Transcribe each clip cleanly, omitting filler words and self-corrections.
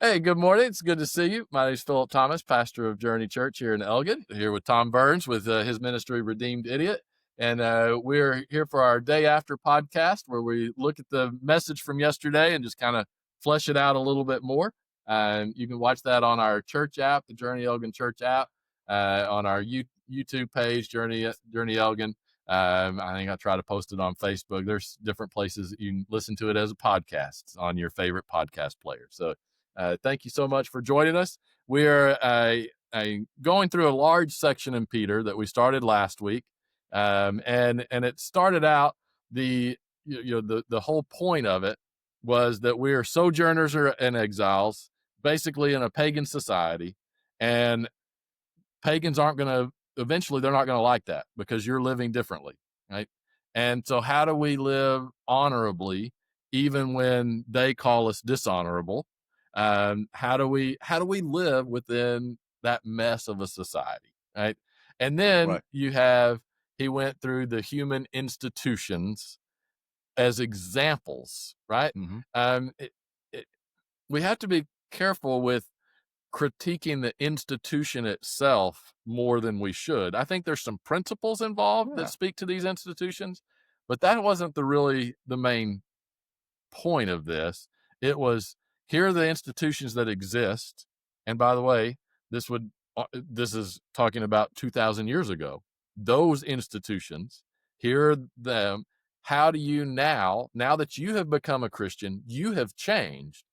Hey, good morning. It's good to see you. My name is Philip Thomas, pastor of Journey Church here in Elgin, here with Tom Burns with his ministry, Redeemed Idiot. And we're here for our day after podcast where we look at the message from yesterday and just kind of flesh it out a little bit more. You can watch that on our church app, the Journey Elgin Church app, on our YouTube page, Journey Elgin. I think I try to post it on Facebook. There's different places you can listen to it as a podcast on your favorite podcast player. So thank you so much for joining us. We are going through a large section in Peter that we started last week, and it started out the whole point of it was that we are sojourners and exiles, basically in a pagan society, and pagans aren't going to eventually they're not going to like that because you're living differently, right? And so, how do we live honorably even when they call us dishonorable? How do we live within that mess of a society, right? And then Right. he went through the human institutions as examples, right? Mhm. Um, it, it, we have to be careful with critiquing the institution itself more than we should. I think there's some principles involved that Yeah. speak to these institutions, but that wasn't the main point of this. It was, here are the institutions that exist. And by the way, this is talking about 2,000 years ago. Those institutions, here are them. How do you now that you have become a Christian, you have changed.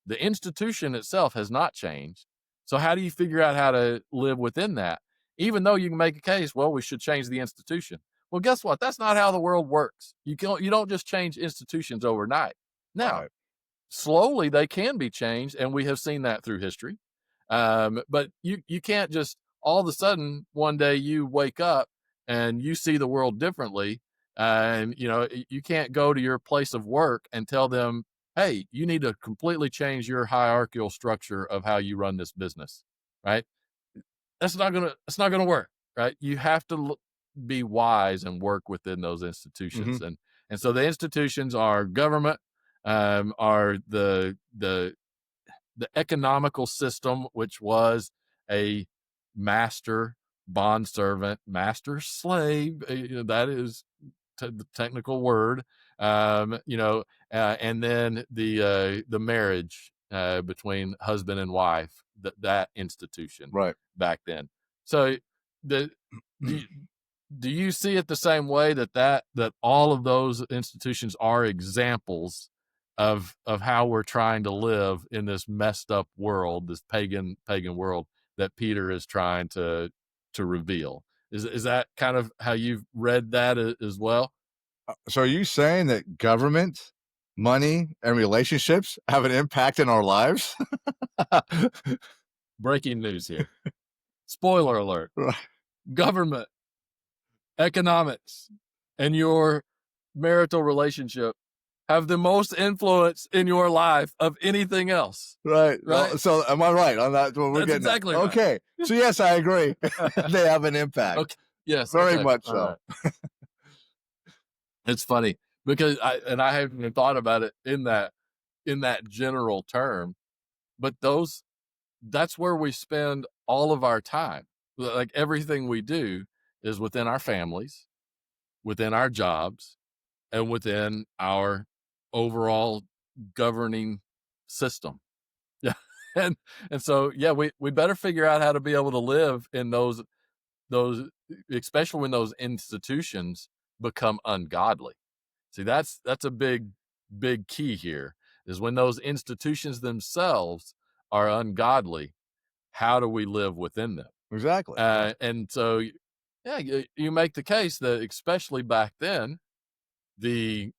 The institution itself has not changed. So how do you figure out how to live within that? Even though you can make a case, well, we should change the institution. Well, guess what? That's not how the world works. You don't just change institutions overnight. Now, Right. slowly they can be changed, and we have seen that through history. But you can't just all of a sudden one day you wake up and you see the world differently, and you can't go to your place of work and tell them, hey, you need to completely change your hierarchical structure of how you run this business, right? That's not gonna work, right? You have to be wise and work within those institutions, Mhm. and so the institutions are government, are the economical system, which was a master bond servant, master slave. That is the technical word. And then the marriage between husband and wife, that institution Right. back then. So the do, do you see it the same way that all of those institutions are examples of how we're trying to live in this messed up world, this pagan world that Peter is trying to reveal? Is that kind of how you've read that as well? So are you saying that government, money, and relationships have an impact in our lives? Breaking news here. Spoiler alert. Right. Government, economics, and your marital relationship have the most influence in your life of anything else, Right. right? So am I right on that? What we're That's getting at? exactly right. Okay. So yes, I agree. They have an impact. Okay. Yes. Very Okay. much All so. right. It's funny because I haven't even thought about it in that general term, but that's where we spend all of our time. Like everything we do is within our families, within our jobs, and within our overall governing system. Yeah. And and so yeah, we better figure out how to be able to live in those especially when those institutions become ungodly. See, that's a big key here is when those institutions themselves are ungodly, how do we live within them? Exactly. Yeah. And so, yeah, you make the case that especially back then, the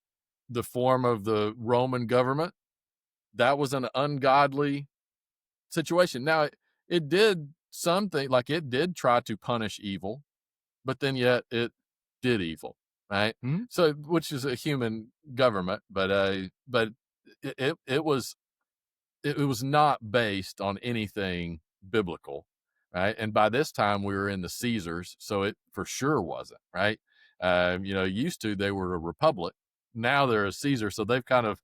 the form of the Roman government, that was an ungodly situation. Now, it did something like it did try to punish evil, but then yet it did evil, right? Mhm. So, which is a human government, but it was not based on anything biblical, right? And by this time we were in the Caesars, so it for sure wasn't, right? Used to they were a republic, now they're a Caesar, so they've kind of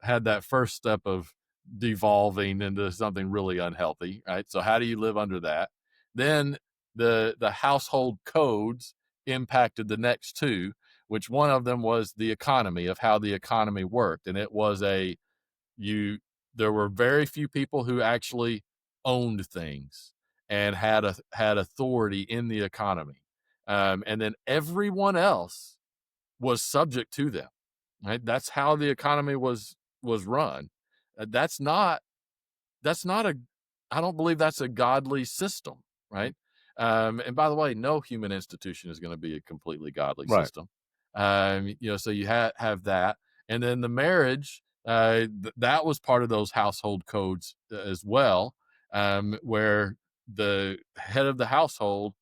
had that first step of devolving into something really unhealthy, right? So how do you live under that? Then the household codes impacted the next two, which one of them was the economy, of how the economy worked. And it was there were very few people who actually owned things and had authority in the economy. And then everyone else was subject to them, right? That's how the economy was run. That's not a, I don't believe that's a godly system, right? And by the way, no human institution is going to be a completely godly Right. system. So you have that, and then the marriage, that was part of those household codes as well, where the head of the household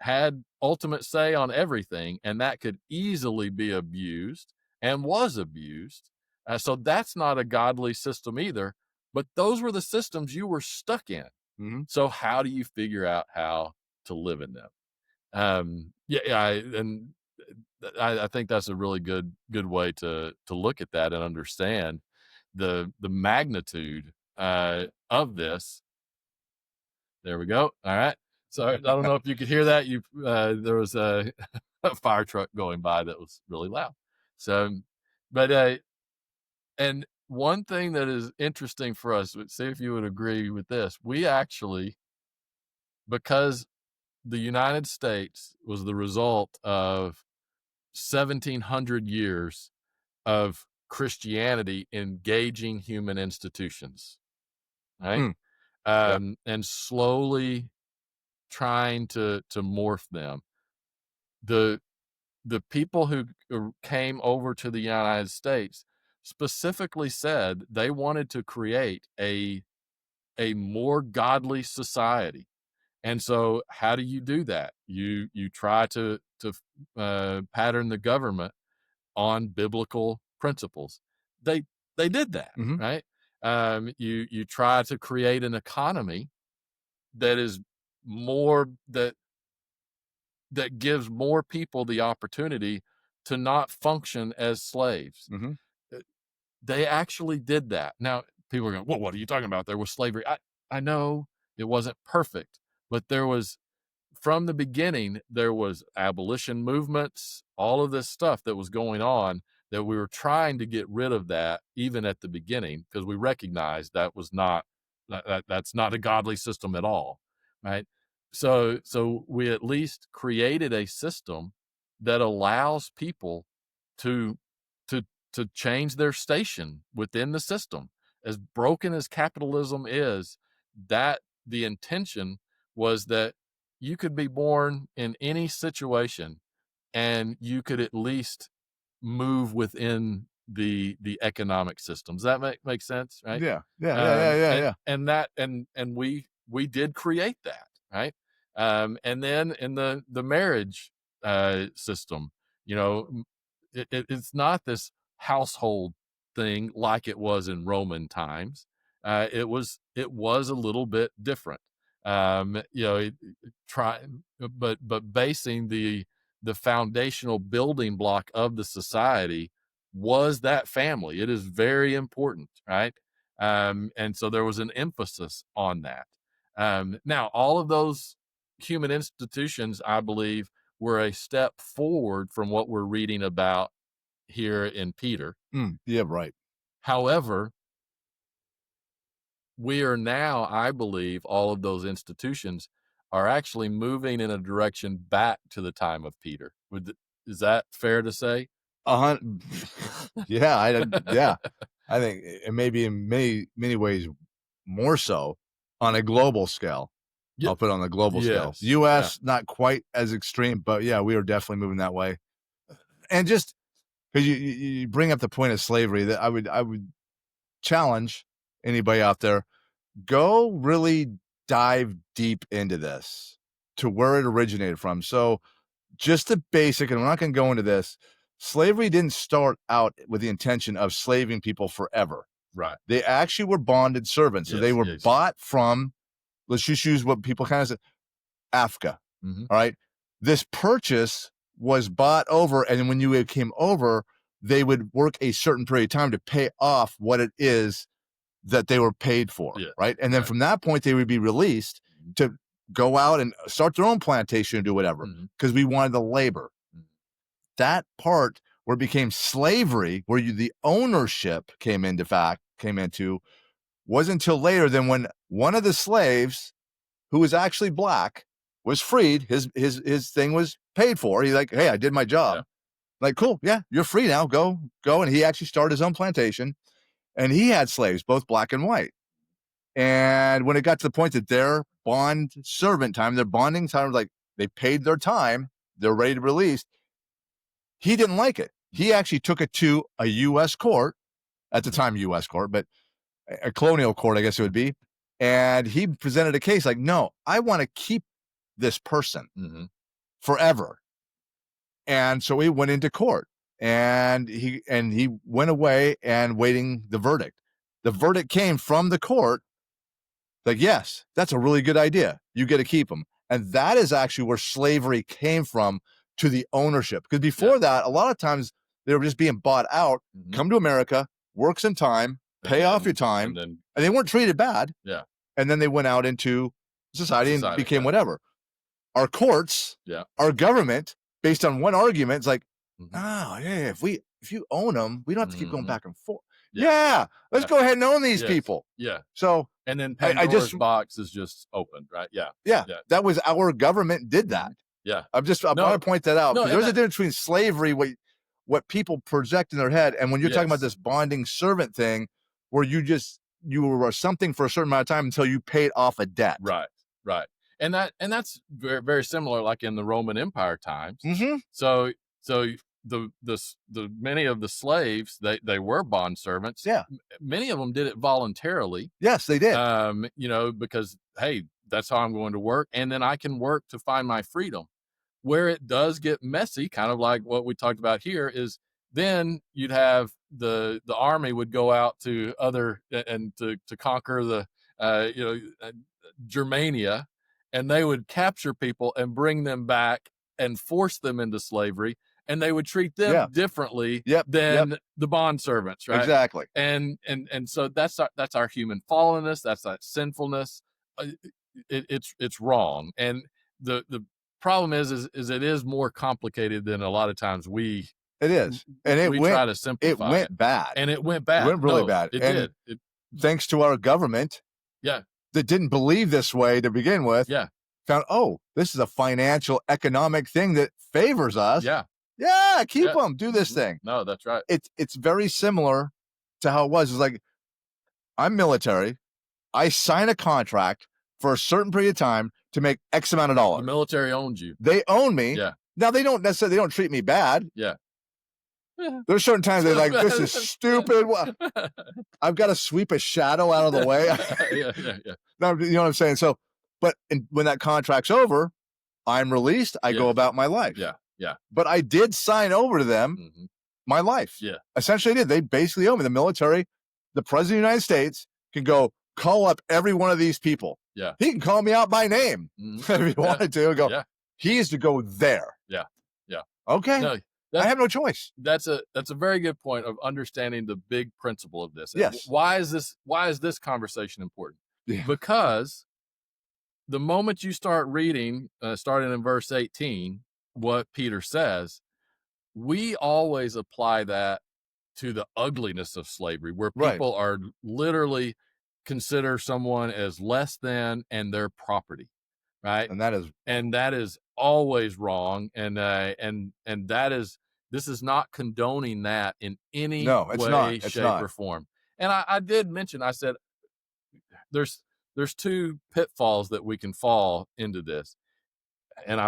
had ultimate say on everything, and that could easily be abused and was abused. So that's not a godly system either. But those were the systems you were stuck in. Mm-hmm. So how do you figure out how to live in them? I think that's a really good way to look at that and understand the magnitude of this. There we go. All right. So I don't know if you could hear that. There was a fire truck going by that was really loud. So, but and one thing that is interesting for us, see if you would agree with this. We actually, because the United States was the result of 1,700 years of Christianity engaging human institutions, right? Yeah. And slowly trying to morph them. The people who came over to the United States specifically said they wanted to create a more godly society. And so how do you do that? You try to pattern the government on biblical principles. They did that, Mm-hmm. right? You try to create an economy that is more that gives more people the opportunity to not function as slaves. Mm-hmm. They actually did that. Now, people are going, well, what are you talking about? There was slavery. I know it wasn't perfect, but there was, from the beginning, there was abolition movements, all of this stuff that was going on, that we were trying to get rid of that even at the beginning, because we recognized that was not, that's not a godly system at all, right? So we at least created a system that allows people to to to change their station within the system. As broken as capitalism is, that the intention was that you could be born in any situation and you could at least move within the economic systems. Does that make sense, right? Yeah. Yeah. And we did create that, right? And then in the marriage system, it's not this household thing like it was in Roman times. It was a little bit different. Try, but basing the foundational building block of the society was that family. It is very important, right? And so there was an emphasis on that. Now, all of those human institutions, I believe, were a step forward from what we're reading about here in Peter. Yeah, right. However, we are now, I believe, all of those institutions are actually moving in a direction back to the time of Peter. Is that fair to say? Yeah, I think it may be in many ways more so on a global scale. Yeah. I'll put it on the global scale. Yes. U.S. not quite as extreme, but yeah, we are definitely moving that way. And just because you bring up the point of slavery, that I would challenge anybody out there, go really dive deep into this, to where it originated from. So just the basic, and I'm not going to go into this, slavery didn't start out with the intention of slaving people forever. Right. They actually were bonded servants. So they were bought from, let's just use what people kind of say, Africa. Mm-hmm. All right. This purchase was bought over, and when you came over, they would work a certain period of time to pay off what it is that they were paid for, Yeah. right? And then Right. from that point, they would be released to go out and start their own plantation and do whatever, because we wanted the labor. That part where it became slavery, where the ownership came into, wasn't until later than when one of the slaves, who was actually black, was freed. His thing was paid for. He's like, hey, I did my job. Yeah. Like, cool, yeah, you're free now. Go. And he actually started his own plantation, and he had slaves, both black and white. And when it got to the point that their bond servant time, their bonding time, like they paid their time, they're ready to release, he didn't like it. He actually took it to a U.S. court, at the time U.S. court, but a colonial court, I guess it would be. And he presented a case like, no, I want to keep this person forever. And so he went into court, and he went away and waiting the verdict. The verdict came from the court, like, yes, that's a really good idea. You get to keep them. And that is actually where slavery came from, to the ownership. Because before that, a lot of times they were just being bought out, come to America, work some time, pay off your time, and they weren't treated bad. Yeah. And then they went out into society and became whatever. Our courts, our government, based on one argument, it's like, oh, yeah, if you own them, we don't have to keep going back and forth. Yeah, let's go ahead and own these people. Yeah. So, and then Pandora's box is just opened, right? Yeah. That was our government did that. Yeah. I want to point that out. Because there's a difference between slavery, what people project in their head, and when you're talking about this bonding servant thing, where you were something for a certain amount of time until you paid off a debt. Right. And that's very, very similar, like in the Roman Empire times. So the many of the slaves, they were bond servants. Yeah. Many of them did it voluntarily. Yes, they did. Because, hey, that's how I'm going to work, and then I can work to find my freedom. Where it does get messy, kind of like what we talked about here, is then you'd have the army would go out to to conquer the Germania, and they would capture people and bring them back and force them into slavery, and they would treat them differently than the bond servants, right? Exactly. And so that's our human fallenness, that's that sinfulness. It's wrong, and the problem is it is more complicated than a lot of times it is, and we try to simplify. It went bad, and it went bad. It went really bad. It and did. Thanks to our government, that didn't believe this way to begin with. Found, this is a financial economic thing that favors us. Keep them, do this thing. No, that's right. It's very similar to how it was. It's like, I'm military, I sign a contract for a certain period of time to make X amount of dollars. The military owns you. They own me. Now they don't treat me bad. There's certain times they're like, this is stupid. I've got to sweep a shadow out of the way. No, you know what I'm saying? So, but when that contract's over, I'm released. I go about my life. But I did sign over to them my life. Essentially I did. They basically owe me. The military, the president of the United States can go call up every one of these people. He can call me out by name if he wanted to and go, he is to go there. Okay. No, I have no choice. That's a very good point of understanding the big principle of this. Yes. Why is this conversation important? Because the moment you start reading, starting in verse 18, what Peter says, we always apply that to the ugliness of slavery, where people are literally consider someone as less than and their property, right? And that is always wrong, and this is not condoning that in any way, shape, or form. And I did mention, I said there's two pitfalls that we can fall into this, and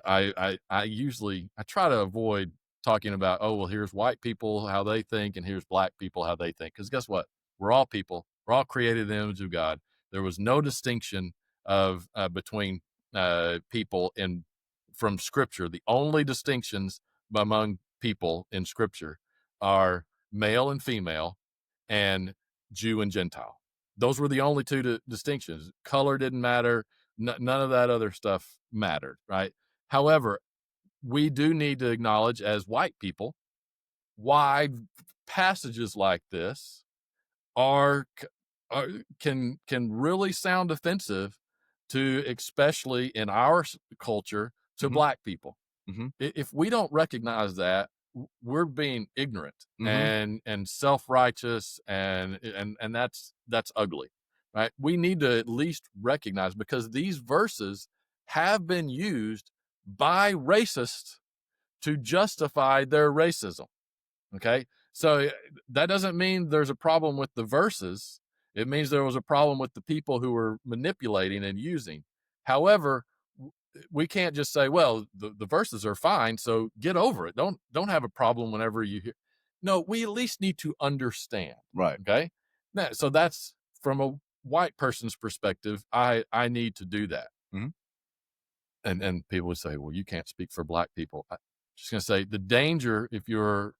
I usually try to avoid talking about, here's white people how they think, and here's black people how they think, because guess what, we're all people. We're all created in the image of God. There was no distinction between people from Scripture. The only distinctions among people in Scripture are male and female, and Jew and Gentile. Those were the only two distinctions. Color didn't matter. None of that other stuff mattered, right? However, we do need to acknowledge as white people why passages like this are, can really sound offensive to, especially in our culture, to Mhm. Black people. Mhm. If we don't recognize that, we're being ignorant Mhm. and self-righteous, and that's ugly, right? We need to at least recognize, because these verses have been used by racists to justify their racism. Okay. So that doesn't mean there's a problem with the verses. It means there was a problem with the people who were manipulating and using. However, we can't just say, well, the verses are fine, so get over it. Don't have a problem whenever you hear. No, we at least need to understand. Right. Okay. So that's from a white person's perspective. I need to do that. Mhm. And people would say, well, you can't speak for Black people. I'm just going to say the danger, if you're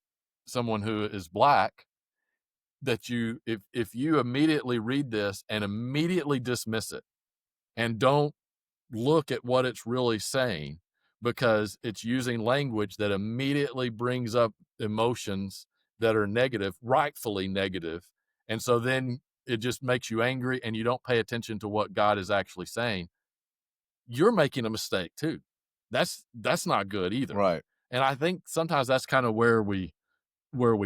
someone who is Black, that if you immediately read this and immediately dismiss it and don't look at what it's really saying, because it's using language that immediately brings up emotions that are negative, rightfully negative, and so then it just makes you angry and you don't pay attention to what God is actually saying, you're making a mistake too. That's not good either. Right. And I think sometimes that's kind of where we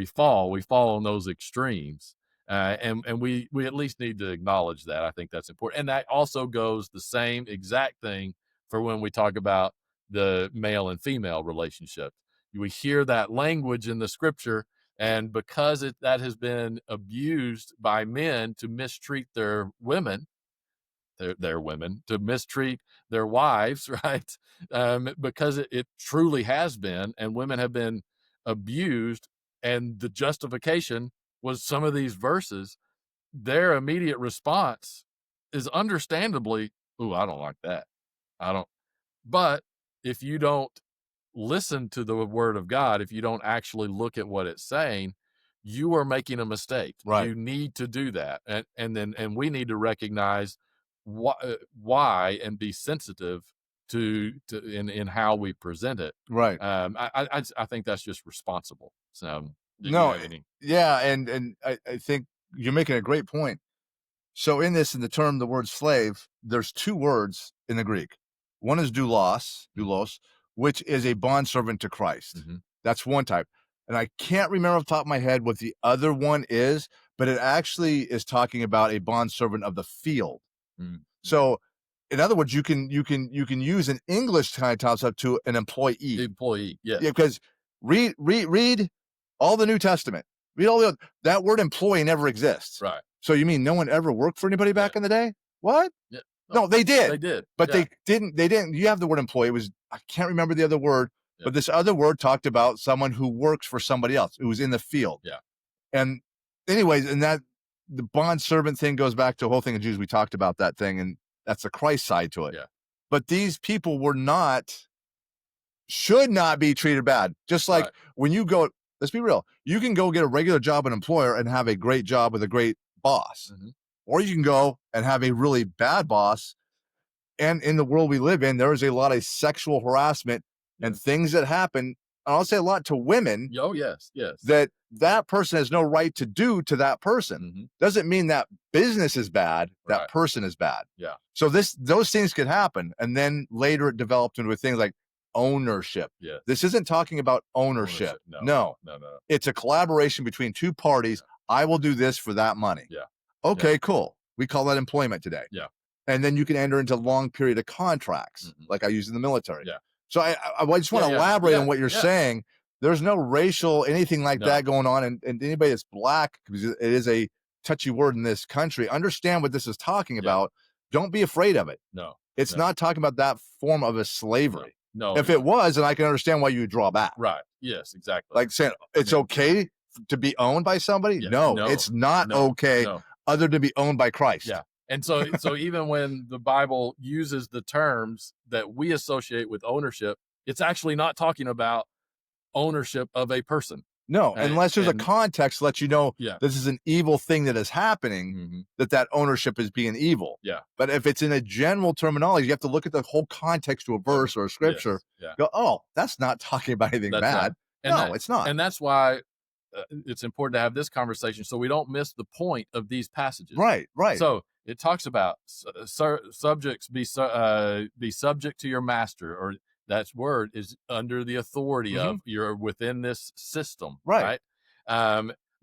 fall. We fall on those extremes, and we at least need to acknowledge that. I think that's important, and that also goes the same exact thing for when we talk about the male and female relationship. We hear that language in the scripture, and because that has been abused by men to mistreat their women, their women, to mistreat their wives, right? Because it truly has been, and women have been abused, and the justification was some of these verses. Their immediate response is understandably, "Ooh, I don't like that. I don't." But if you don't listen to the word of God, if you don't actually look at what it's saying, you are making a mistake. Right. You need to do that, and we need to recognize why and be sensitive to in how we present it. Right. I think that's just responsible. So, do you No. have any? Yeah. And I think you're making a great point. So in the term, the word slave, there's two words in the Greek. One is doulos, which is a bondservant to Christ. Mhm. That's one type. And I can't remember off the top of my head what the other one is, but it actually is talking about a bondservant of the field. Mm. So in other words, you can use an English kind of concept to an employee. Employee, yeah, Yeah, because read all the New Testament. Read all that word employee never exists. right, So you mean no one ever worked for anybody back Yeah. in the day? What? yeah. No, they did. They did, But yeah, they didn't. You have the word employee. It was, I can't remember the other word, Yeah. but this other word talked about someone who works for somebody else, who was in the field. Yeah. And anyways, and that the bond servant thing goes back to the whole thing of Jews. We talked about that thing, and that's the Christ side to it. Yeah. But these people should not be treated bad. Just like Right. when you go, let's be real, you can go get a regular job at an employer and have a great job with a great boss. Mhm. Or you can go and have a really bad boss. And in the world we live in, there is a lot of sexual harassment and things that happen. And I'll say a lot to women Oh, yes, that person has no right to do to that person. Mhm. Doesn't mean that business is bad, that Right. person is bad. Yeah. So those things could happen. And then later it developed into things like ownership. Yes. This isn't talking about ownership. No. No. It's a collaboration between two parties. I will do this for that money. Yeah. Okay, cool. We call that employment today. Yeah. And then you can enter into long period of contracts, Mhm. like I use in the military. Yeah. So I just want to Yeah, elaborate yeah, on what you're yeah. saying. There's no racial anything like No. that going on, and anybody that's Black, because it is a touchy word in this country, understand what this is talking about. Don't be afraid of it. No. It's No. not talking about that form of a slavery. No. If it was, then I can understand why you would draw back. Right. Yes, exactly. Like saying it's okay to be owned by somebody. Yeah. No, No. it's not No. okay No. other than be owned by Christ. Yeah. And so even when the Bible uses the terms that we associate with ownership, it's actually not talking about ownership of a person. No, unless there's a and- context to let you know Yeah. this is an evil thing that is happening, Mhm. that ownership is being evil. Yeah. But if it's in a general terminology, you have to look at the whole context to a verse or a scripture. Yes. Yeah. Go, oh, that's not talking about anything That's bad. right. And No, it's not. And that's why it's important to have this conversation so we don't miss the point of these passages. Right. So it talks about subjects be subject to your master, or that word is under the authority of, you're within this system, Right.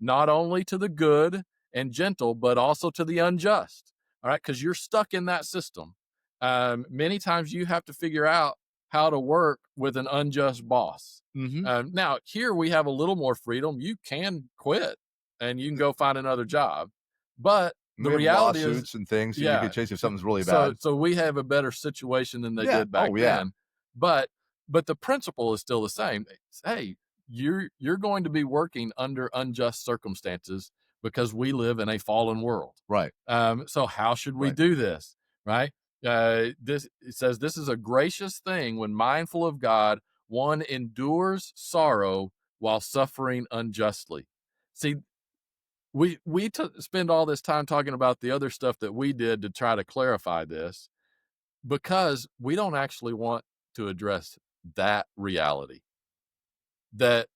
Not only to the good and gentle, but also to the unjust. All right, because you're stuck in that system. Many times you have to figure out how to work with an unjust boss. Now, here we have a little more freedom. You can quit and you can go find another job, but the we have reality lawsuits is, and things, so you could chase if something's really bad. so we have a better situation than they Yeah. did back Oh, yeah. then. But the principle is still the same. Hey, you're going to be working under unjust circumstances because we live in a fallen world. Right. So how should we Right. do this? Right. It says this is a gracious thing when mindful of God, one endures sorrow while suffering unjustly. See, we spend all this time talking about the other stuff that we did to try to clarify this, because we don't actually want to address that reality, that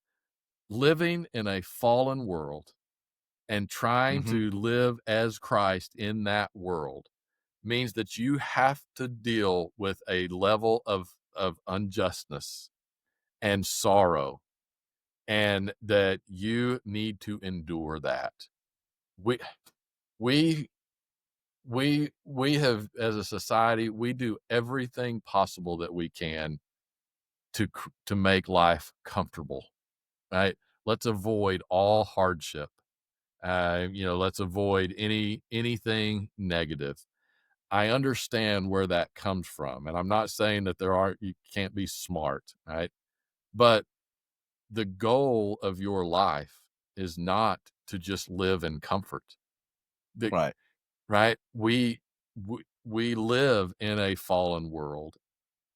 living in a fallen world and trying to live as Christ in that world means that you have to deal with a level of unjustness and sorrow, and that you need to endure that. We we we have, as a society, we do everything possible that we can to make life comfortable, right? Let's avoid all hardship. Let's avoid anything negative. I understand where that comes from, and I'm not saying that you can't be smart, right? But the goal of your life is not to just live in comfort. Right. Right? We live in a fallen world.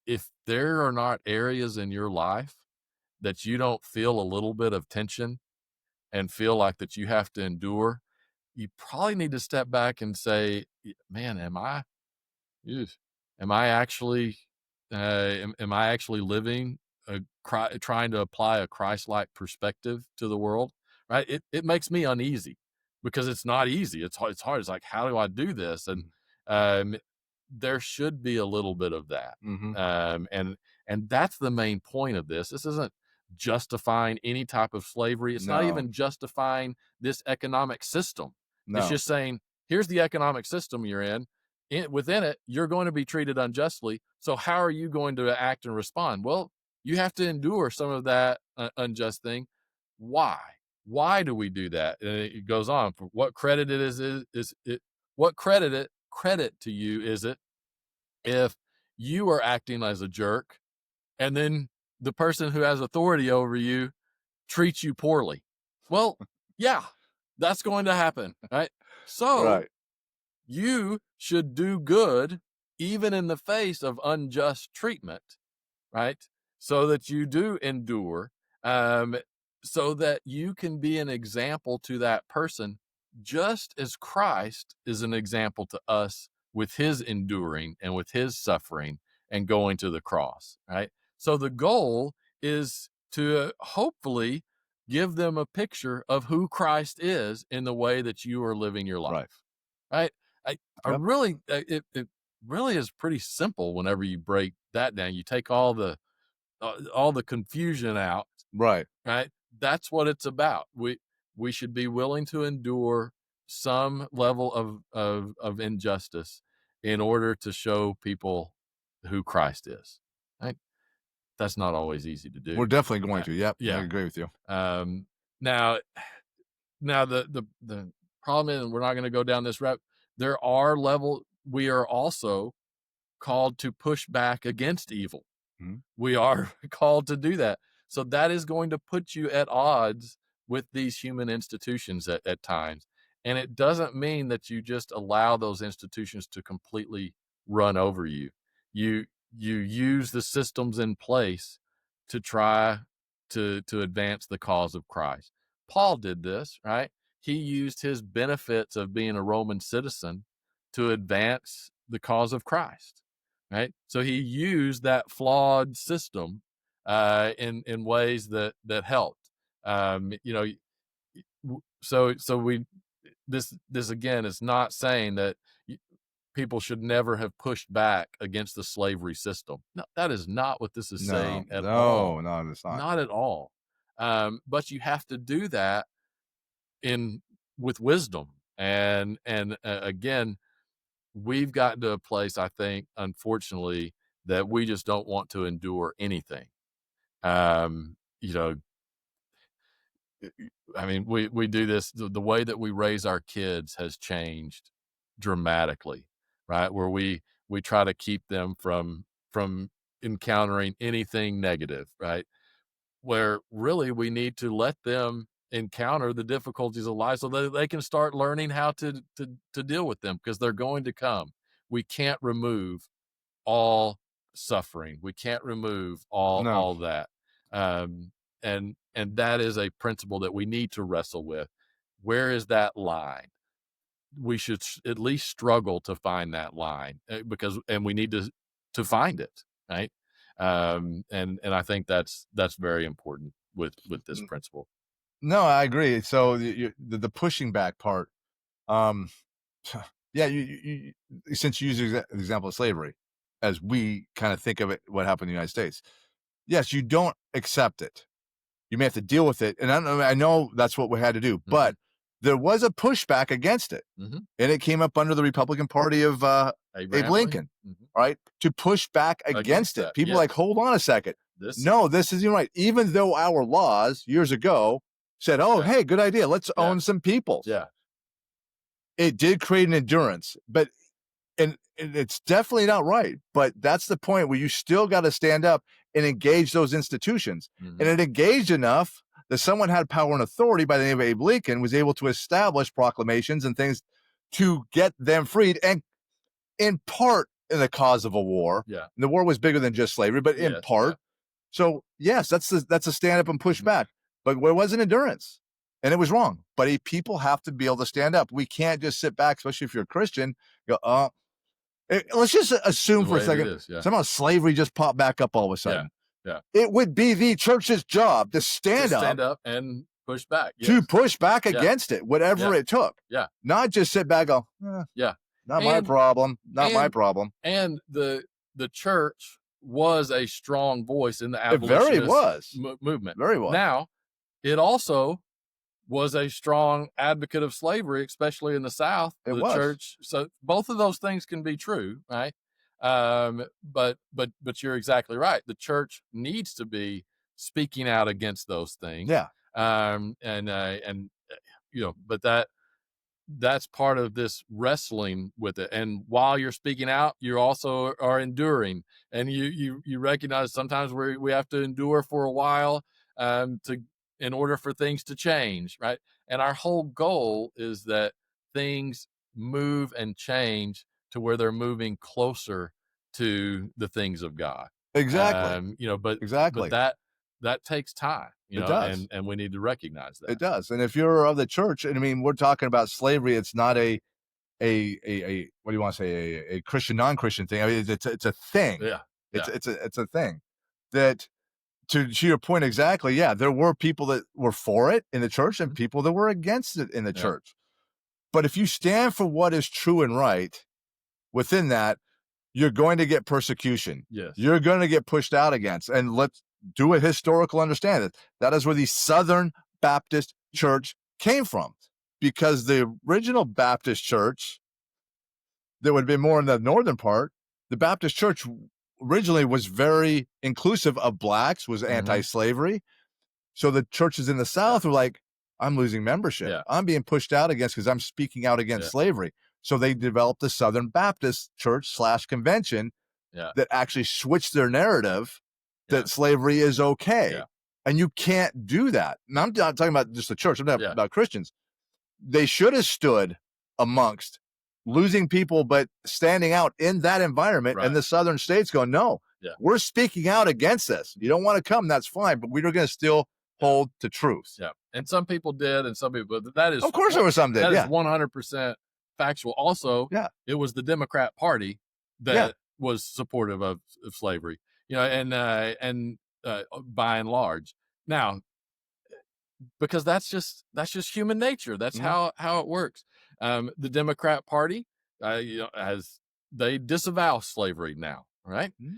If there are not areas in your life that you don't feel a little bit of tension and feel like that you have to endure, you probably need to step back and say, man, Ew. Am I actually am I actually living trying to apply a Christ-like perspective to the world? Right? It makes me uneasy because it's not easy. It's hard. It's hard. It's like, how do I do this? And um, there should be a little bit of that. And that's the main point of this. This isn't justifying any type of slavery. It's not No. even justifying this economic system. No. It's just saying, here's the economic system you're in. Within it, you're going to be treated unjustly. So how are you going to act and respond? Well, you have to endure some of that unjust thing. Why? Why do we do that? And it goes on. For what credit it is it? What credit to you is it if you are acting as a jerk and then the person who has authority over you treats you poorly? Well, yeah, that's going to happen, right? So Right. you should do good even in the face of unjust treatment, right? So that you do endure, so that you can be an example to that person, just as Christ is an example to us with his enduring and with his suffering and going to the cross, right? So the goal is to hopefully give them a picture of who Christ is in the way that you are living your life, right? I Yep. really, it really is pretty simple whenever you break that down. You take all the confusion out, Right. right? That's what it's about. We should be willing to endure some level of injustice in order to show people who Christ is. Right? That's not always easy to do. We're definitely going to. Yep. Yeah. I agree with you. Now the problem is, and we're not going to go down this route. We are also called to push back against evil. We are called to do that. So that is going to put you at odds with these human institutions at times. And it doesn't mean that you just allow those institutions to completely run over you. You use the systems in place to try to advance the cause of Christ. Paul did this, right? He used his benefits of being a Roman citizen to advance the cause of Christ, right? So he used that flawed system in ways that helped. So we this again is not saying that people should never have pushed back against the slavery system. No, that is not what this is No, saying at no, all. no, it's not. Not at all. But you have to do that in with wisdom. And again, we've gotten to a place, I think, unfortunately, that we just don't want to endure anything. You know, I mean, we do this. The way that we raise our kids has changed dramatically, right? Where we try to keep them from encountering anything negative, right? Where really we need to let them encounter the difficulties of life so that they can start learning how to deal with them, because they're going to come. We can't remove all suffering. We can't remove No. all that. Um, and that is a principle that we need to wrestle with. Where is that line? We should at least struggle to find that line, and we need to find it, right? And I think that's very important with this principle. No, I agree. So the pushing back part, um, yeah, since you use the example of slavery, as we kind of think of it, what happened in the United States. Yes, you don't accept it. You may have to deal with it, and I know that's what we had to do, but there was a pushback against it, and it came up under the Republican Party of Abe Lincoln, right, to push back against it. People like, hold on a second. No, this isn't right. Even though our laws years ago said, oh, hey, good idea. Let's own some people. Yeah. It did create an endurance, but and it's definitely not right. But that's the point where you still got to stand up and engage those institutions. And it engaged enough that someone had power and authority by the name of Abe Lincoln was able to establish proclamations and things to get them freed, and in part in the cause of a war. Yeah. And the war was bigger than just slavery, but in part. So yes, that's a stand up and push back. But it wasn't endurance. And it was wrong. But people have to be able to stand up. We can't just sit back, especially if you're a Christian, go, let's just assume for a second somehow slavery just popped back up all of a sudden. Yeah. It would be the church's job to stand up and push back. To push back against it, whatever it took. Yeah. Not just sit back and go, not my problem. Not my problem. And the church was a strong voice in the abolitionist movement. Very was. Now, it also was a strong advocate of slavery, especially in the South. The church. So both of those things can be true, right? But you're exactly right. The church needs to be speaking out against those things. Yeah. But that's part of this wrestling with it. And while you're speaking out, you also are enduring, and you recognize sometimes we have to endure for a while in order for things to change, right? And our whole goal is that things move and change to where they're moving closer to the things of God. Exactly. But that takes time. It does. And we need to recognize that. It does. And if you're of the church, and I mean, we're talking about slavery, it's not a what do you want to say, a Christian, non-Christian thing. I mean, it's a thing. Yeah. It's a thing that, to your point exactly, there were people that were for it in the church and people that were against it in the church. But if you stand for what is true and right within that, you're going to get persecution. Yes. You're going to get pushed out against. And let's do a historical understanding. That is where the Southern Baptist Church came from, because the original Baptist church that would have been more in the northern part, the Baptist church originally was very inclusive of blacks, was anti-slavery. So the churches in the South were like, I'm losing membership. Yeah. I'm being pushed out against because I'm speaking out against slavery. So they developed the Southern Baptist Church / convention that actually switched their narrative that slavery is okay. Yeah. And you can't do that. And I'm not talking about just the church. I'm talking about Christians. They should have stood amongst losing people, but standing out in that environment. Right. And the Southern states going, no, we're speaking out against this. You don't want to come, that's fine, but we're going to still hold to truth. Yeah. And some people did, and some people, but that is, of course there were some that is 100% factual. Also, it was the Democrat Party that was supportive of slavery, and by and large. Now, because that's just human nature. That's Mhm. how it works. The Democrat Party, as they disavow slavery now, right? Mhm.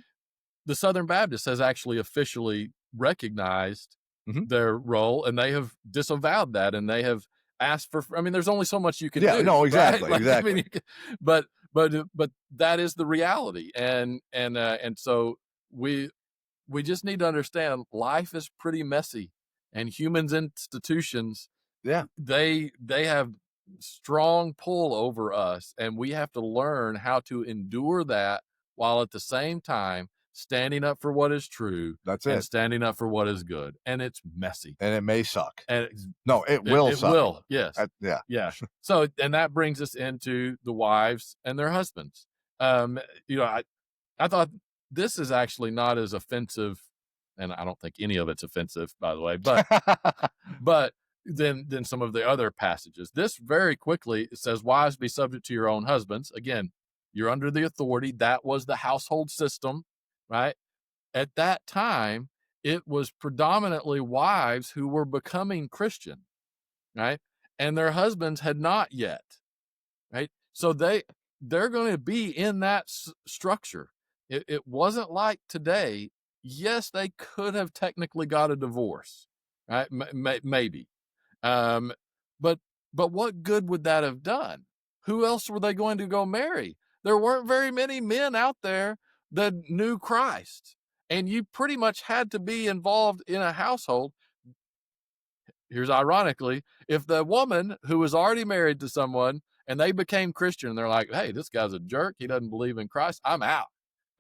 The Southern Baptists has actually officially recognized Mhm. their role, and they have disavowed that, and they have asked for. I mean, there's only so much you can Yeah, do, no, right? exactly, Like, I mean, exactly. but that is the reality, and so we we just need to understand life is pretty messy, and humans institutions Yeah, they have strong pull over us, and we have to learn how to endure that while at the same time standing up for what is true that's and it, standing up for what is good. And it's messy, and it may suck. and No, it will it suck. will, yes, Yeah. yeah. So, and that brings us into the wives and their husbands. um you know I thought this is actually not as offensive, and I don't think any of it's offensive, by the way, but then some of the other passages. This very quickly it says, "Wives, be subject to your own husbands." Again, you're under the authority. That was the household system, right? At that time, it was predominantly wives who were becoming Christian, right? And their husbands had not yet, right? So they're going to be in that structure. It wasn't like today. Yes, they could have technically got a divorce, right? Maybe, um, but what good would that have done? Who else were they going to go marry? There weren't very many men out there that knew Christ, and you pretty much had to be involved in a household. Here's ironically, if the woman who was already married to someone and they became Christian, and they're like, "Hey, this guy's a jerk. He doesn't believe in Christ. I'm out."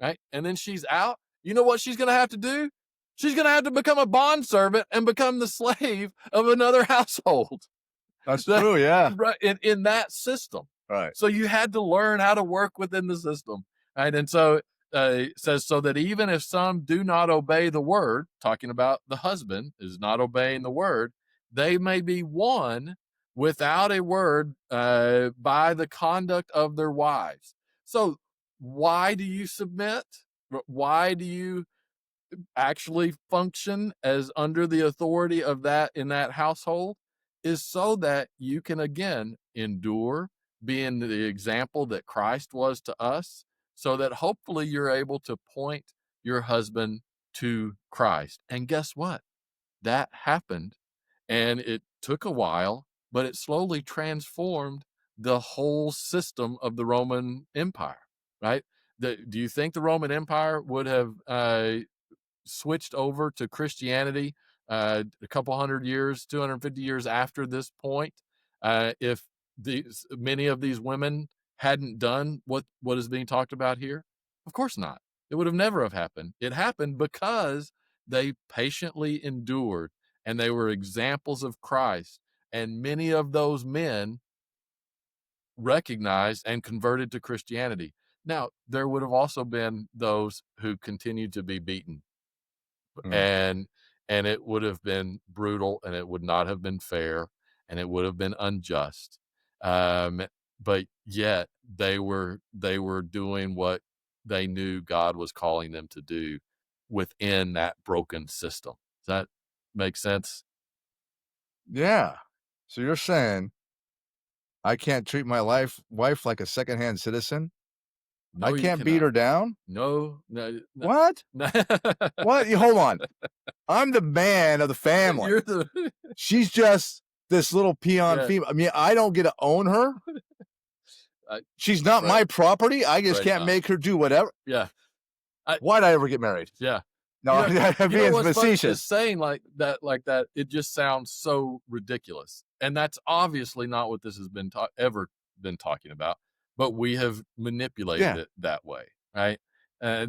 Right? And then she's out. You know what she's going to have to do? She's going to have to become a bondservant and become the slave of another household. That's true, yeah. Right, in that system. Right. So you had to learn how to work within the system, right? And so it says, so that even if some do not obey the word, talking about the husband is not obeying the word, they may be won without a word by the conduct of their wives. So why do you submit? Why do you actually function as under the authority of that in that household? Is so that you can again endure, being the example that Christ was to us, so that hopefully you're able to point your husband to Christ. And guess what? That happened, and it took a while, but it slowly transformed the whole system of the Roman Empire, right? Do you think the Roman Empire would have switched over to Christianity a couple hundred years, 250 years after this point, if many of these women hadn't done what is being talked about here? Of course not. It would have never have happened. It happened because they patiently endured, and they were examples of Christ. And many of those men recognized and converted to Christianity. Now, there would have also been those who continued to be beaten, Mm. and it would have been brutal, and it would not have been fair, and it would have been unjust. um, but yet they were doing what they knew God was calling them to do within that broken system. Does that make sense? Yeah. So you're saying I can't treat my wife like a secondhand citizen? I No, you can't beat cannot. her down? No, no, no. What? What? You hold on. I'm the man of the family. You're the She's just this little peon yeah. female. I mean, I don't get to own her. I, She's not right, my property. I just right, can't make her do whatever. yeah. I, Why'd I ever get married? yeah. No, I'm being What's funny? facetious. Just saying like that, it just sounds so ridiculous. And that's obviously not what this has been ever been talking about, but we have manipulated Yeah. it that way, right?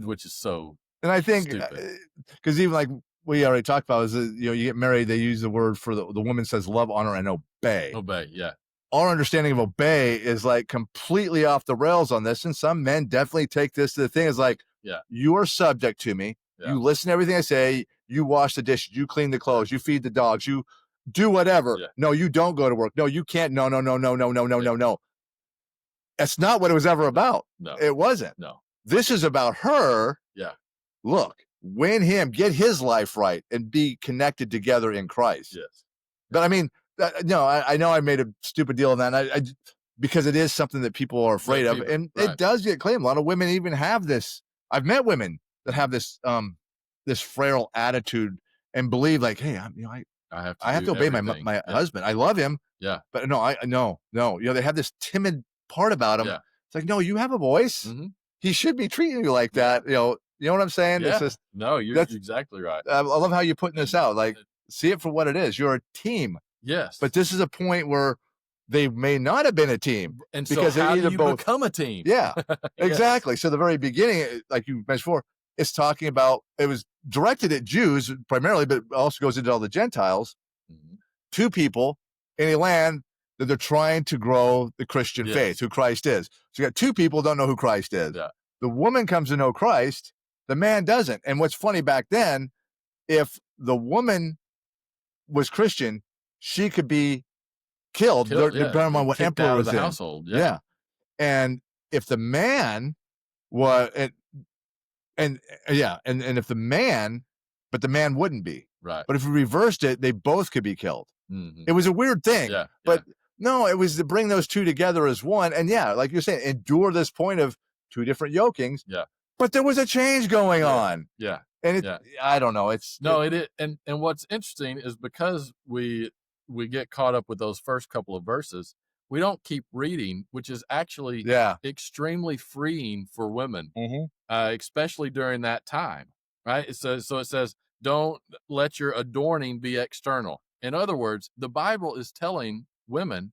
Which is so And I think stupid. because even like we already talked about is that, you get married, they use the word for the woman says love, honor, and obey. Obey, yeah. Our understanding of obey is like completely off the rails on this. And some men definitely take this to the thing is like, Yeah. you are subject to me. Yeah. You listen to everything I say. You wash the dishes. You clean the clothes. You feed the dogs. You do whatever. Yeah. No, you don't go to work. No, you can't. No, no, no, no, no, no, no, no, no. That's not what it was ever about. No. It wasn't. No. This is about her. Yeah. Look, win him, get his life right, and be connected together in Christ. Yes. But I mean, no, I know I made a stupid deal on that. And because it is something that people are afraid of, and it does get claimed. A lot of women even have this. I've met women that have this this frail attitude and believe like, hey, I have to obey my husband. I love him. Yeah. But no. They have this timid part about him. Yeah. It's like, no, you have a voice. Mm-hmm. He should be treating you like that. You know what I'm saying? Yeah. It's just, no, you're exactly right. I love how you're putting this out. Like, see it for what it is. You're a team. Yes. But this is a point where they may not have been a team. And because how do you become a team? Yeah, exactly. So the very beginning, like you mentioned before, it's talking about, it was directed at Jews primarily, but also goes into all the Gentiles. Mm-hmm. Two people in a land that they're trying to grow the Christian faith, who Christ is. So you got two people don't know who Christ is. Yeah. The woman comes to know Christ, the man doesn't. And what's funny back then, if the woman was Christian, she could be killed depending on what emperor was in the household. Yeah. And if the man was, and if the man, but the man wouldn't be. Right. But if we reversed it, they both could be killed. Mm-hmm. It was a weird thing. Yeah. But no, it was to bring those two together as one. And like you're saying, endure this point of two different yokings. Yeah. But there was a change going on. Yeah. And I don't know. It is. And what's interesting is because we get caught up with those first couple of verses, we don't keep reading, which is actually extremely freeing for women, especially during that time, right? So it says, don't let your adorning be external. In other words, the Bible is telling women,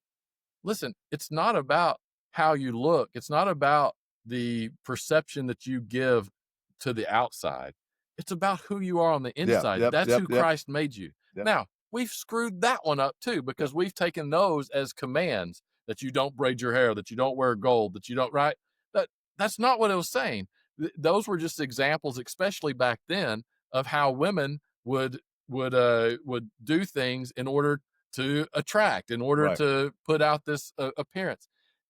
listen, it's not about how you look. It's not about the perception that you give to the outside. It's about who you are on the inside. That's who Christ made you. Yep. Now, we've screwed that one up too, because we've taken those as commands, that you don't braid your hair, that you don't wear gold, that you don't, right? That's not what it was saying. Those were just examples, especially back then, of how women would do things in order to attract, in order to put out this appearance.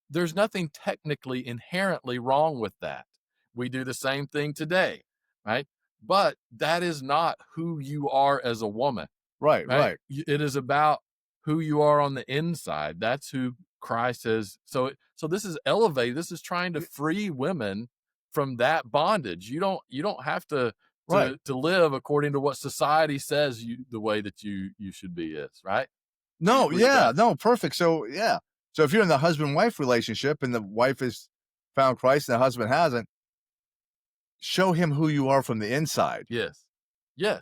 There's nothing technically inherently wrong with that. We do the same thing today, right? But that is not who you are as a woman. Right. It is about who you are on the inside. That's who Christ is. So this is elevated. This is trying to free women from that bondage. You don't have to live according to what society says the way that you should be is, right? No, perfect. So so if you're in the husband-wife relationship and the wife has found Christ and the husband hasn't, show him who you are from the inside. Yes. Yeah,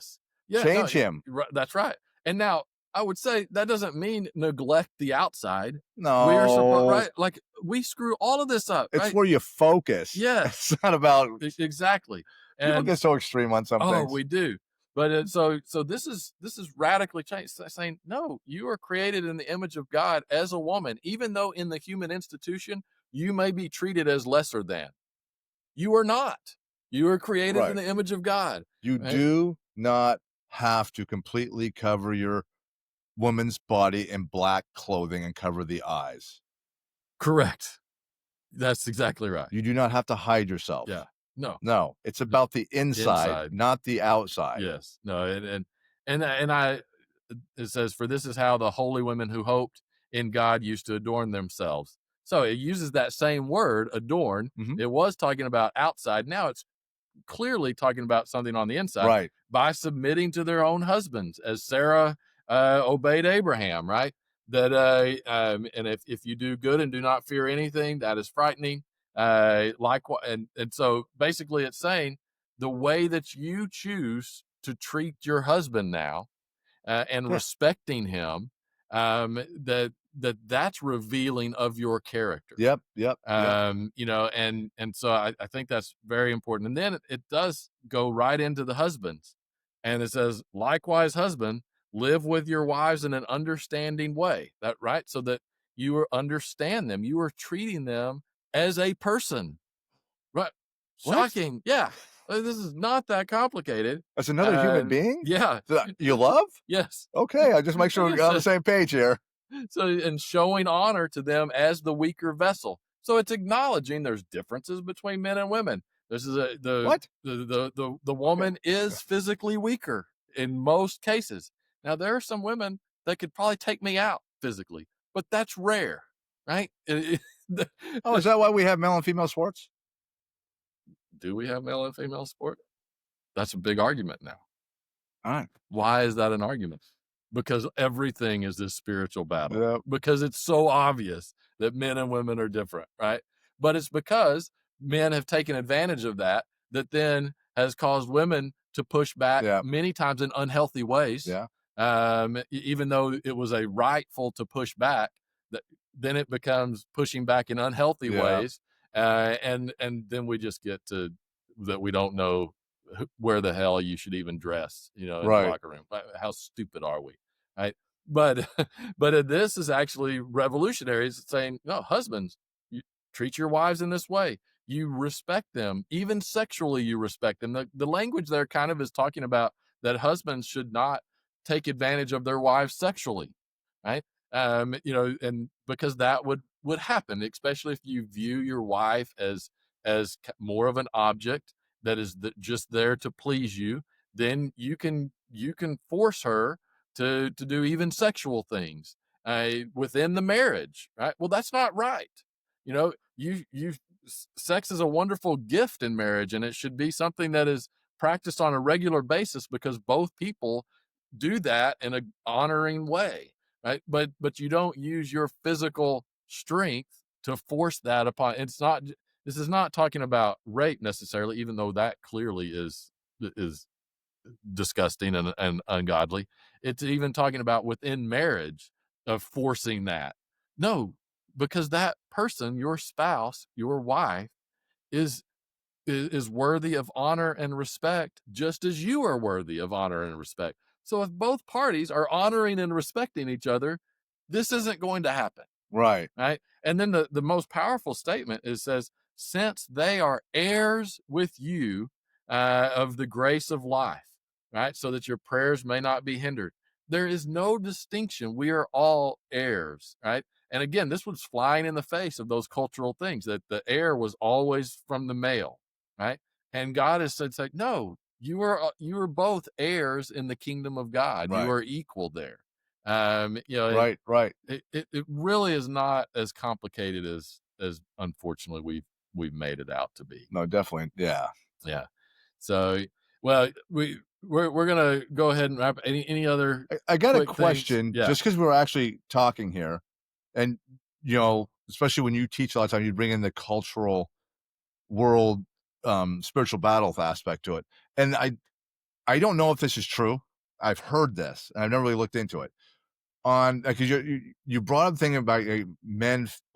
change him. That's right. And now I would say that doesn't mean neglect the outside. No, we are supposed, right? Like we screw all of this up. It's where you focus. Yeah, it's not about exactly. And people get so extreme on some things. Oh, we do. But so this is radically changed. Saying no, you are created in the image of God as a woman, even though in the human institution you may be treated as lesser than. You are not. You are created in the image of God. You do not have to completely cover your woman's body in black clothing and cover the eyes. Correct. That's exactly right. You do not have to hide yourself. Yeah. No. It's about the inside, not the outside. Yes. No. And it says, for this is how the holy women who hoped in God used to adorn themselves. So it uses that same word, adorn. Mm-hmm. It was talking about outside. Now it's clearly talking about something on the inside, right? By submitting to their own husbands, as Sarah obeyed Abraham, right? That and if you do good and do not fear anything, that is frightening. Likewise, and so basically, it's saying the way that you choose to treat your husband now, and respecting him, that's revealing of your character. Yep. You know, and so I think that's very important. And then it does go right into the husbands, and it says, likewise, husband, live with your wives in an understanding way. That right, so that you understand them, you are treating them as a person. Right? Shocking. What? Yeah. This is not that complicated. As another human being? Yeah. You love? Yes. Okay, I just make sure we're on the same page here. So, and showing honor to them as the weaker vessel. So it's acknowledging there's differences between men and women. This is the woman is physically weaker in most cases. Now there are some women that could probably take me out physically, but that's rare, right? Oh, is that why we have male and female sports? Do we have male and female sport? That's a big argument now. All right. Why is that an argument? Because everything is this spiritual battle. Yep. Because it's so obvious that men and women are different, right? But it's because men have taken advantage of that then has caused women to push back Yeah. many times in unhealthy ways. Yeah. Even though it was a rightful to push back, then it becomes pushing back in unhealthy ways. And then we just get to that we don't know where the hell you should even dress, in the locker room. How stupid are we? Right. But this is actually revolutionaries saying, no, husbands, you treat your wives in this way. You respect them, even sexually, you respect them. The language there kind of is talking about that husbands should not take advantage of their wives sexually. Right. And because that would happen, especially if you view your wife as more of an object that is just there to please you, then you can force her to do even sexual things within the marriage, right? Well, that's not right. Sex is a wonderful gift in marriage, and it should be something that is practiced on a regular basis because both people do that in an honoring way, right? But you don't use your physical strength to force that upon. This is not talking about rape necessarily, even though that clearly is disgusting and ungodly. It's even talking about within marriage of forcing that. No, because that person, your spouse, your wife, is worthy of honor and respect, just as you are worthy of honor and respect. So if both parties are honoring and respecting each other, this isn't going to happen. Right. Right. And then the most powerful statement says, since they are heirs with you of the grace of life, right? So that your prayers may not be hindered. There is no distinction. We are all heirs, right? And again, this was flying in the face of those cultural things, that the heir was always from the male, right? And God has said, no, you are both heirs in the kingdom of God. Right. You are equal there. Right. It really is not as complicated as unfortunately we've made it out to be. No, definitely. Yeah. Yeah. So, well, we're gonna go ahead and wrap. Any other? I got a quick question, things? Yeah. just because we're actually talking here, and especially when you teach a lot of time, you bring in the cultural world, spiritual battle aspect to it. And I don't know if this is true. I've heard this, and I've never really looked into it. On because you brought up the thing about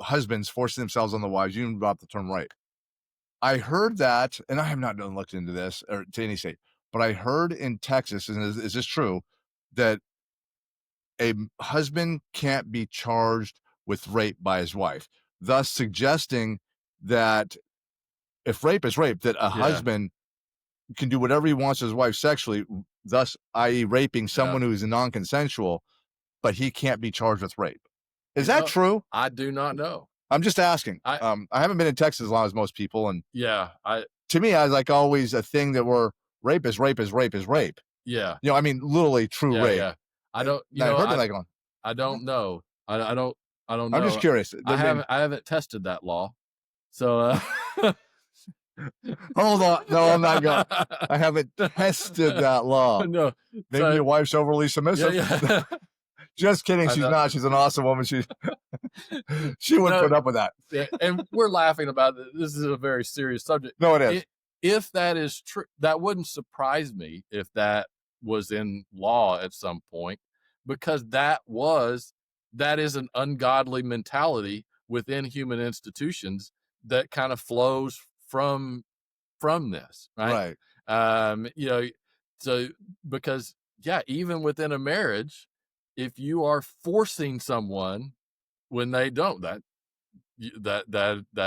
husbands forcing themselves on the wives. You even brought up the term rape. I heard that, and I have not looked into this or to any state, but I heard in Texas, and is this true, that a husband can't be charged with rape by his wife, thus suggesting that if rape is rape, that a husband can do whatever he wants to his wife sexually, thus, i.e., raping someone who is non-consensual, but he can't be charged with rape. Is that true? I do not know. I'm just asking. I haven't been in Texas as long as most people, and to me, I was always a thing that rape is rape is rape is rape. Yeah. I mean, literally true rape. Yeah. I don't. I don't know. I don't know. I'm just curious. I haven't tested that law, so. Hold on. No, I'm not going. I haven't tested that law. No. Maybe your wife's overly submissive. Yeah. Just kidding. She's not. She's an awesome woman. She wouldn't put up with that. Yeah, and we're laughing about it. This is a very serious subject. No, it is. If that is true, that wouldn't surprise me if that was in law at some point, because that is an ungodly mentality within human institutions that kind of flows from this, right? So because even within a marriage, if you are forcing someone when they don't, that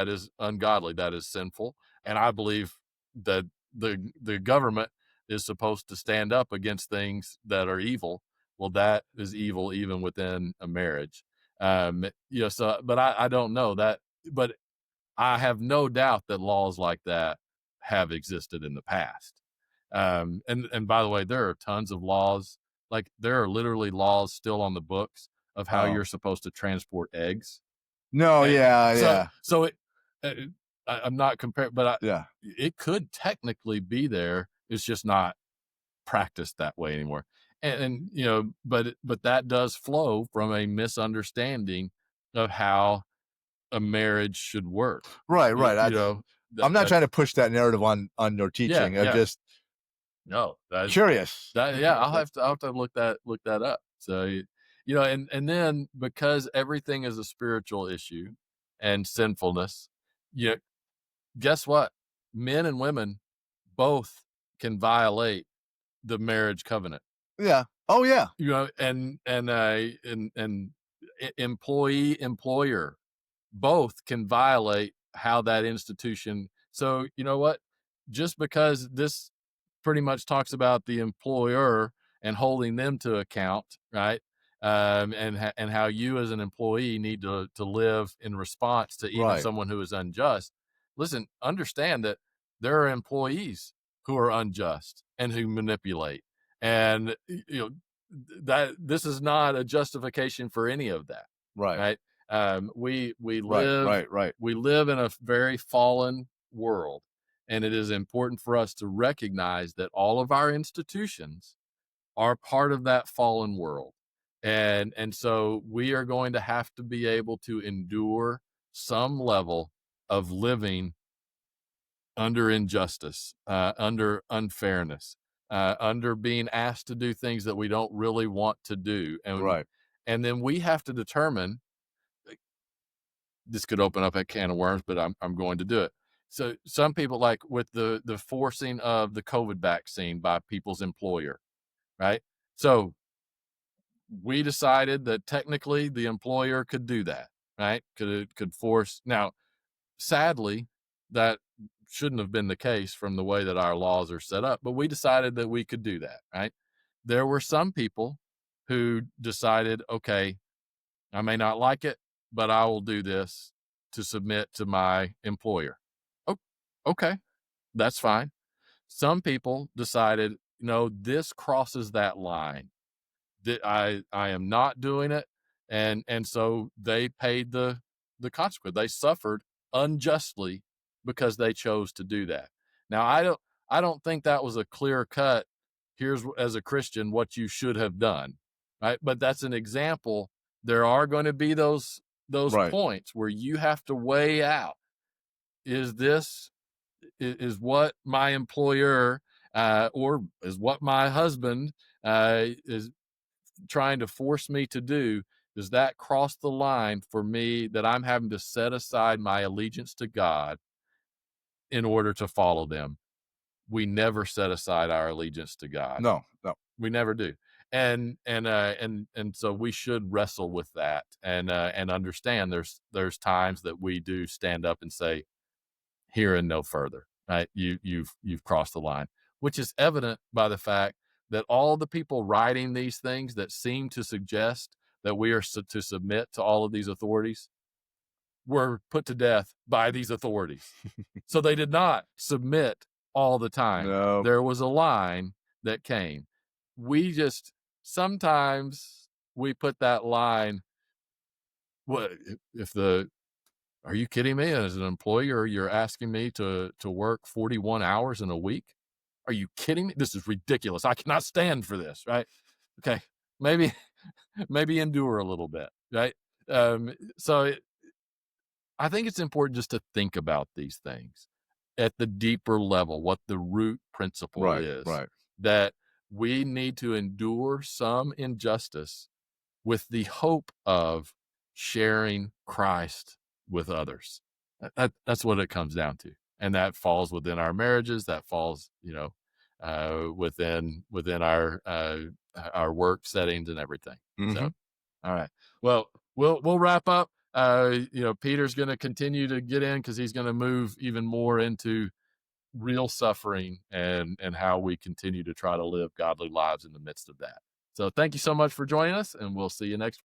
is ungodly, that is sinful, and I believe that the government is supposed to stand up against things that are evil. Well, that is evil even within a marriage. So, but I don't know that, but I have no doubt that laws like that have existed in the past. And by the way, there are tons of laws Like there are literally laws still on the books of how Oh. you're supposed to transport eggs. No, And yeah, so yeah, so it uh, I'm not comparing, but yeah. it could technically be there. It's just not practiced that way anymore. And you know, but that does flow from a misunderstanding of how a marriage should work. Right, right. You know, I'm not trying that's to push that narrative on your yeah, teaching. I'm yeah. just No, curious. that yeah, I'll have to look that up. So, you know, and then because everything is a spiritual issue and sinfulness, you guess what? Men and women both can violate the marriage covenant. Yeah. Oh, yeah. You know, and employee employer both can violate how that institution. So you know what? Just because this pretty much talks about the employer and holding them to account, right? And how you as an employee need to live in response to even Right. someone who is unjust. Listen, understand that there are employees who are unjust and who manipulate, and you know that this is not a justification for any of that, Right. right? We Right. live Right. Right. in a very fallen world, and it is important for us to recognize that all of our institutions are part of that fallen world. And so we are going to have to be able to endure some level of living under injustice, under unfairness, under being asked to do things that we don't really want to do. Right. And then we have to determine, this could open up a can of worms, but I'm going to do it. So some people, like with the forcing of the COVID vaccine by people's employer, right? So we decided that technically the employer could do that, right? Could force. Now, sadly, that shouldn't have been the case from the way that our laws are set up, but we decided that we could do that, right? There were some people who decided, okay, I may not like it, but I will do this to submit to my employer. Oh, okay, that's fine. Some people decided, no, this crosses that line. That I am not doing it, and so they paid the consequence. They suffered unjustly because they chose to do that. Now I don't think that was a clear cut. Here's, as a Christian, what you should have done, right? But that's an example. There are going to be those Right. points where you have to weigh out: is this is what my employer or is what my husband is trying to force me to do, does that cross the line for me that I'm having to set aside my allegiance to God in order to follow them? We never set aside our allegiance to God. No. No. We never do. And so we should wrestle with that and understand there's times that we do stand up and say, here and no further, right? You've crossed the line, which is evident by the fact that all the people writing these things that seem to suggest that we are to submit to all of these authorities were put to death by these authorities. So they did not submit all the time. No. There was a line that came. We just sometimes we put that line. What if the Are you kidding me? As an employer, you're asking me to work 41 hours in a week? Are you kidding me? This is ridiculous. I cannot stand for this, right? Okay, maybe maybe endure a little bit, right? So I think it's important just to think about these things at the deeper level, what the root principle Right. is, Right. that we need to endure some injustice with the hope of sharing Christ with others. That's what it comes down to, and that falls within our marriages. That falls, within our work settings and everything. Hmm. So, all right. Well, we'll wrap up. Peter's going to continue to get in because he's going to move even more into real suffering and how we continue to try to live godly lives in the midst of that. So, thank you so much for joining us, and we'll see you next